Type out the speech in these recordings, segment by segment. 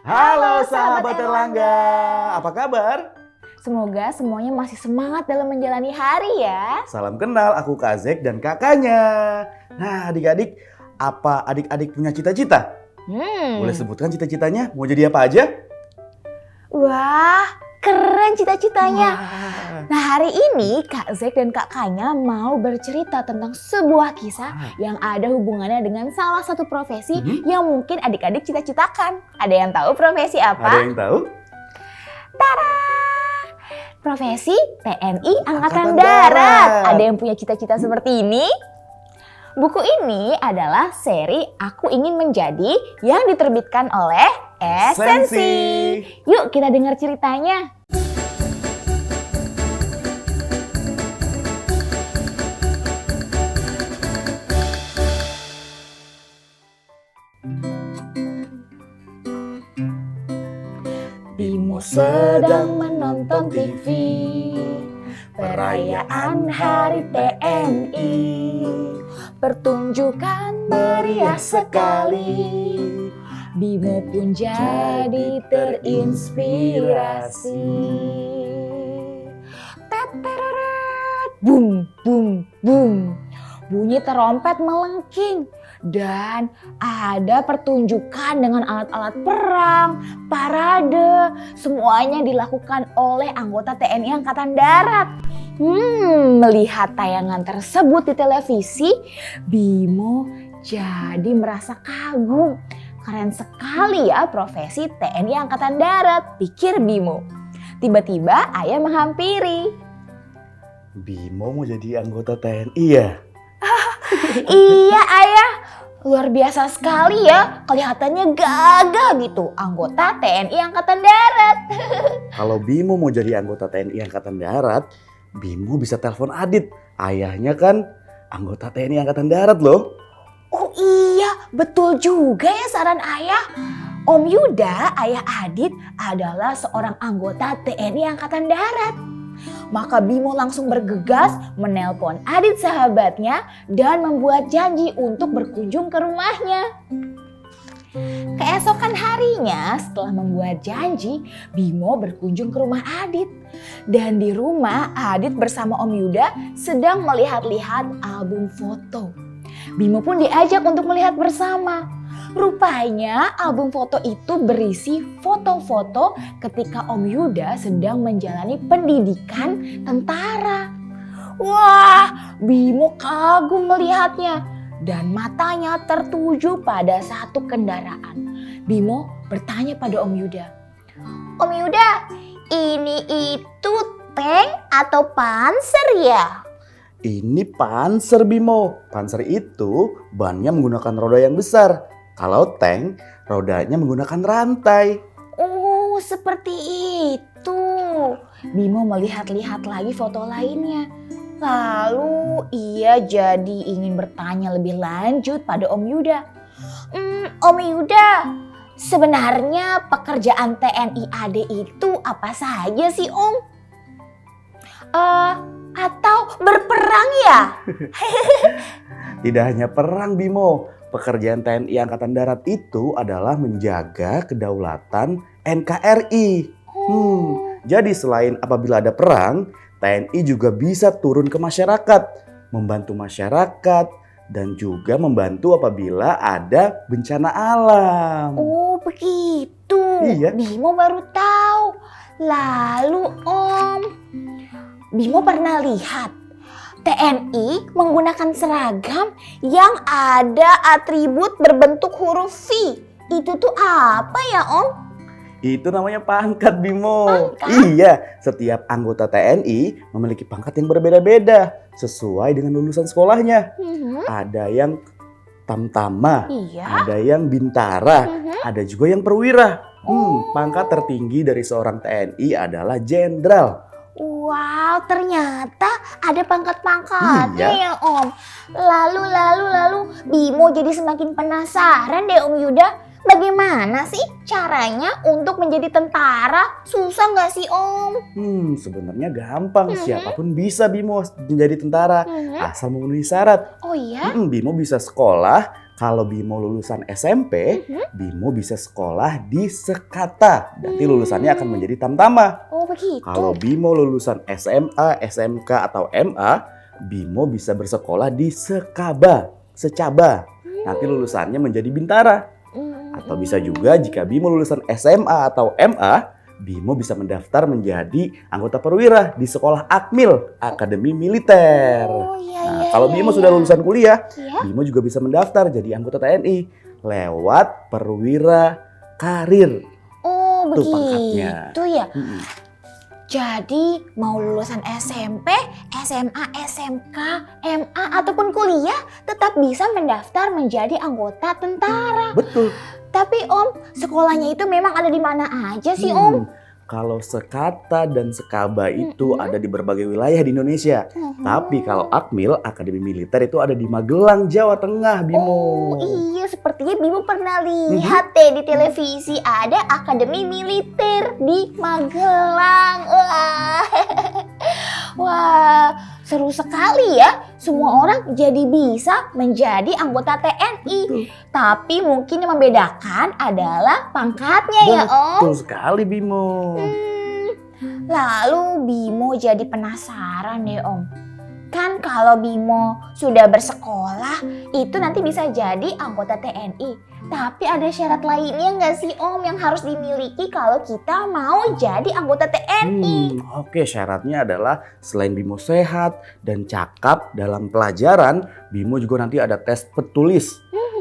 Halo sahabat Erlangga, apa kabar? Semoga semuanya masih semangat dalam menjalani hari ya. Salam kenal, aku Kak Zek dan kakaknya. Nah adik-adik, apa adik-adik punya cita-cita? Boleh sebutkan cita-citanya, mau jadi apa aja? Wah, keren cita-citanya. Wah. Nah hari ini Kak Zek dan kakaknya mau bercerita tentang sebuah kisah yang ada hubungannya dengan salah satu profesi yang mungkin adik-adik cita-citakan. Ada yang tahu profesi apa? Ada yang tahu? Tada! Profesi TNI Angkatan Darat. Ada yang punya cita-cita seperti ini? Buku ini adalah seri Aku Ingin Menjadi yang diterbitkan oleh Esensi. Yuk kita dengar ceritanya. Bimo sedang menonton TV, perayaan Hari TNI, pertunjukan meriah sekali. Bimo pun jadi terinspirasi. Teteret, bum bum bum. Bunyi terompet melengking. Dan ada pertunjukan dengan alat-alat perang, parade, semuanya dilakukan oleh anggota TNI Angkatan Darat. Melihat tayangan tersebut di televisi, Bimo jadi merasa kagum. Keren sekali ya profesi TNI Angkatan Darat, pikir Bimo. Tiba-tiba ayah menghampiri. Bimo mau jadi anggota TNI ya? Iya ayah. Luar biasa sekali ya, kelihatannya gagah gitu, anggota TNI Angkatan Darat. Kalau Bimo mau jadi anggota TNI Angkatan Darat, Bimo bisa telepon Adit. Ayahnya kan anggota TNI Angkatan Darat loh. Oh iya, betul juga ya saran ayah. Om Yuda, ayah Adit adalah seorang anggota TNI Angkatan Darat. Maka Bimo langsung bergegas menelpon Adit sahabatnya dan membuat janji untuk berkunjung ke rumahnya. Keesokan harinya setelah membuat janji, Bimo berkunjung ke rumah Adit. Dan di rumah Adit bersama Om Yuda sedang melihat-lihat album foto. Bimo pun diajak untuk melihat bersama. Rupanya album foto itu berisi foto-foto ketika Om Yuda sedang menjalani pendidikan tentara. Wah, Bimo kagum melihatnya dan matanya tertuju pada satu kendaraan. Bimo bertanya pada Om Yuda. Om Yuda, ini itu tank atau panser ya? Ini Panzer Bimo. Panzer itu bannya menggunakan roda yang besar. Kalau tank, rodanya menggunakan rantai. Oh, seperti itu. Bimo melihat-lihat lagi foto lainnya. Lalu ia jadi ingin bertanya lebih lanjut pada Om Yuda. Om Yuda, sebenarnya pekerjaan TNI AD itu apa saja sih Om? Atau berperang ya? Tidak hanya perang Bimo. Pekerjaan TNI Angkatan Darat itu adalah menjaga kedaulatan NKRI. Jadi selain apabila ada perang, TNI juga bisa turun ke masyarakat, membantu masyarakat, dan juga membantu apabila ada bencana alam. Oh begitu, Iya. Bimo baru tahu. Lalu Om, Bimo pernah lihat TNI menggunakan seragam yang ada atribut berbentuk huruf V. Itu tuh apa ya Om? Itu namanya pangkat Bimo. Pangkat? Iya, setiap anggota TNI memiliki pangkat yang berbeda-beda sesuai dengan lulusan sekolahnya. Ada yang tamtama, Iya. ada yang bintara, ada juga yang perwira. Pangkat tertinggi dari seorang TNI adalah jenderal. Wow, ternyata ada pangkat-pangkatnya Iya. ya Om. Lalu Bimo jadi semakin penasaran deh Om Yuda. Bagaimana sih caranya untuk menjadi tentara? Susah nggak sih Om? Sebenarnya gampang. Siapapun bisa Bimo menjadi tentara asal memenuhi syarat. Oh iya? Bimo bisa sekolah Kalau Bimo lulusan SMP, Bimo bisa sekolah di Sekata. Berarti lulusannya akan menjadi Tamtama. Oh begitu. Kalau Bimo lulusan SMA, SMK atau MA, Bimo bisa bersekolah di Secaba. Nanti lulusannya menjadi Bintara. Atau bisa juga jika Bimo lulusan SMA atau MA, Bimo bisa mendaftar menjadi anggota perwira di sekolah Akmil, Akademi Militer. Oh iya. Nah, kalau Bimo sudah lulusan kuliah, Iya. Bimo juga bisa mendaftar jadi anggota TNI lewat perwira karir. Oh Tuh pangkatnya. begitu ya. Mm-mm. Jadi mau lulusan SMP, SMA, SMK, MA ataupun kuliah tetap bisa mendaftar menjadi anggota tentara. Betul. Tapi Om, sekolahnya itu memang ada di mana aja sih Om? Kalau Sekata dan Sekaba itu ada di berbagai wilayah di Indonesia. Tapi kalau Akmil, Akademi Militer itu ada di Magelang, Jawa Tengah, Bimo. Oh iya, sepertinya Bimo pernah lihat deh di televisi ada Akademi Militer di Magelang. Wah, seru sekali ya. Semua orang jadi bisa menjadi anggota TNI. Betul. Tapi mungkin yang membedakan adalah pangkatnya ya Om. Betul sekali, Bimo. Lalu Bimo jadi penasaran deh Om. Kan kalau Bimo sudah bersekolah itu nanti bisa jadi anggota TNI. Tapi ada syarat lainnya nggak sih Om yang harus dimiliki kalau kita mau jadi anggota TNI? Oke, syaratnya adalah selain Bimo sehat dan cakap dalam pelajaran, Bimo juga nanti ada tes petulis,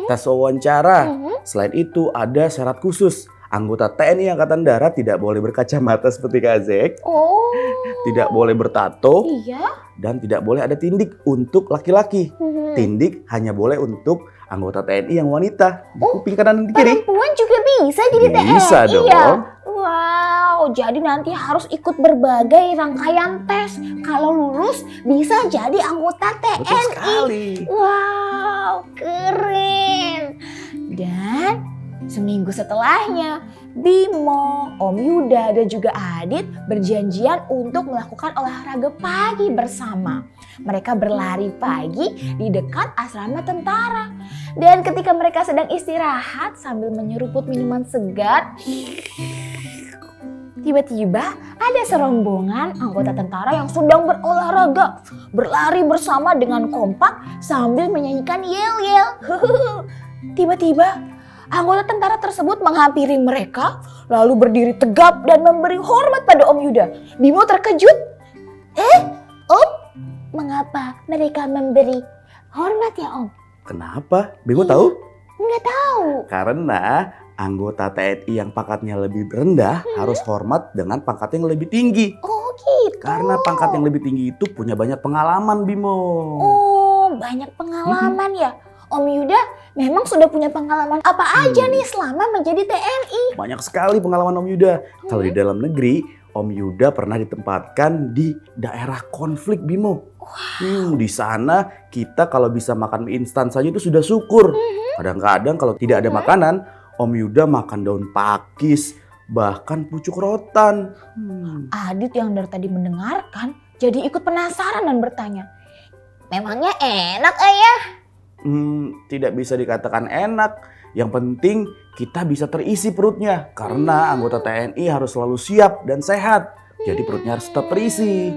tes wawancara. Selain itu ada syarat khusus. Anggota TNI Angkatan Darat tidak boleh berkacamata seperti Kak Zek, Oh, tidak boleh bertato, iya. dan tidak boleh ada tindik untuk laki-laki. Tindik hanya boleh untuk anggota TNI yang wanita di kuping kanan dan di kiri. Perempuan juga bisa jadi TNI Bisa dong. ya? Wow, jadi nanti harus ikut berbagai rangkaian tes. Kalau lulus bisa jadi anggota TNI. Betul sekali. Wow, keren. Dan seminggu setelahnya, Bimo, Om Yuda, dan juga Adit berjanjian untuk melakukan olahraga pagi bersama. Mereka berlari pagi di dekat asrama tentara. Dan ketika mereka sedang istirahat sambil menyeruput minuman segar, tiba-tiba ada serombongan anggota tentara yang sedang berolahraga, berlari bersama dengan kompak sambil menyanyikan yel-yel. Tiba-tiba anggota tentara tersebut menghampiri mereka, lalu berdiri tegap dan memberi hormat pada Om Yuda. Bimo terkejut. Om, mengapa mereka memberi hormat ya Om? Kenapa? Bimo tahu? Nggak tahu. Karena anggota TNI yang pangkatnya lebih rendah harus hormat dengan pangkat yang lebih tinggi. Oh gitu. Karena pangkat yang lebih tinggi itu punya banyak pengalaman, Bimo. Oh, banyak pengalaman ya. Om Yuda memang sudah punya pengalaman apa aja nih selama menjadi TNI? Banyak sekali pengalaman Om Yuda. Kalau di dalam negeri, Om Yuda pernah ditempatkan di daerah konflik, Bimo. Di sana kita kalau bisa makan mie instan saja itu sudah syukur. Kadang-kadang kalau tidak ada makanan, Om Yuda makan daun pakis, bahkan pucuk rotan. Adit yang dari tadi mendengarkan jadi ikut penasaran dan bertanya, memangnya enak ayah? Tidak bisa dikatakan enak. Yang penting kita bisa terisi perutnya. Karena anggota TNI harus selalu siap dan sehat. Jadi perutnya harus tetap terisi.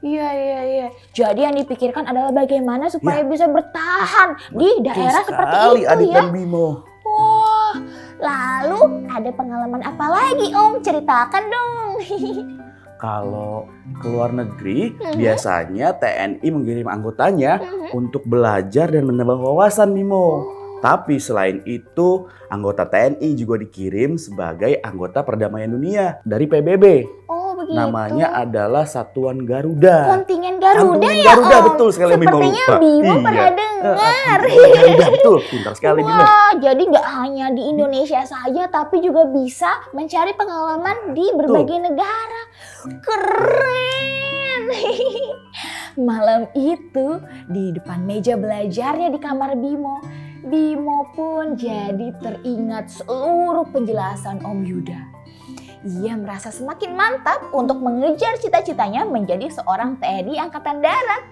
Iya. Jadi yang dipikirkan adalah bagaimana supaya bisa bertahan di daerah seperti sekali, itu Adit ya. dan Bimo. Wah, lalu ada pengalaman apa lagi Om? Ceritakan dong. Kalau ke luar negeri, biasanya TNI mengirim anggotanya untuk belajar dan menambah wawasan, Bimo. Tapi selain itu, anggota TNI juga dikirim sebagai anggota perdamaian dunia dari PBB. Oh begitu. Namanya adalah Satuan Garuda. Kontingen Garuda Kontingen ya Garuda, Om? betul sekali, Bimo Sepertinya lupa. Bimo Iya. pernah dengar. Garuda, betul. Pintar sekali, Bimo. Wah, jadi nggak hanya di Indonesia saja, tapi juga bisa mencari pengalaman di berbagai negara. Keren! Malam itu, di depan meja belajarnya di kamar Bimo, Bimo pun jadi teringat seluruh penjelasan Om Yuda. Ia merasa semakin mantap untuk mengejar cita-citanya menjadi seorang TNI Angkatan Darat.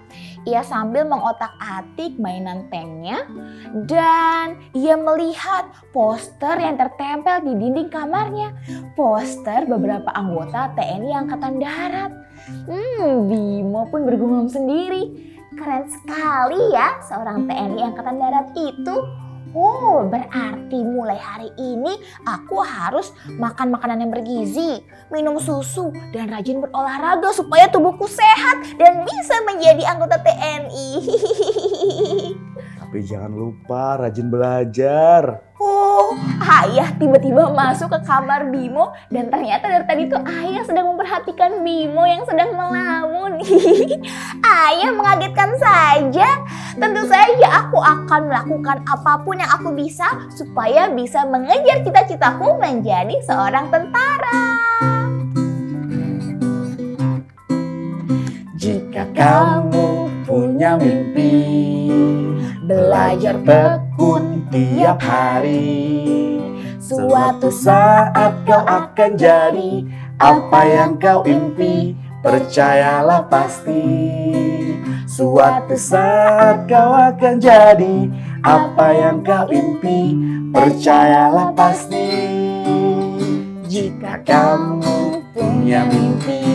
Ia sambil mengotak-atik mainan tanknya dan ia melihat poster yang tertempel di dinding kamarnya. Poster beberapa anggota TNI Angkatan Darat. Bimo pun bergumam sendiri. Keren sekali ya seorang TNI Angkatan Darat itu. Oh, berarti mulai hari ini aku harus makan makanan yang bergizi, minum susu, dan rajin berolahraga supaya tubuhku sehat dan bisa menjadi anggota TNI. Tapi jangan lupa rajin belajar. Oh, ayah tiba-tiba masuk ke kamar Bimo dan ternyata dari tadi tuh ayah sedang memperhatikan Bimo yang sedang melamun. Ayah mengagetkan saja. Tentu saja aku akan melakukan apapun yang aku bisa supaya bisa mengejar cita-citaku menjadi seorang tentara. Jika kamu punya mimpi, belajar tekun tiap hari, suatu saat kau akan jadi apa yang kau impi, percayalah pasti. Suatu saat kau akan jadi apa yang kau impi, percayalah pasti. Jika kamu punya mimpi,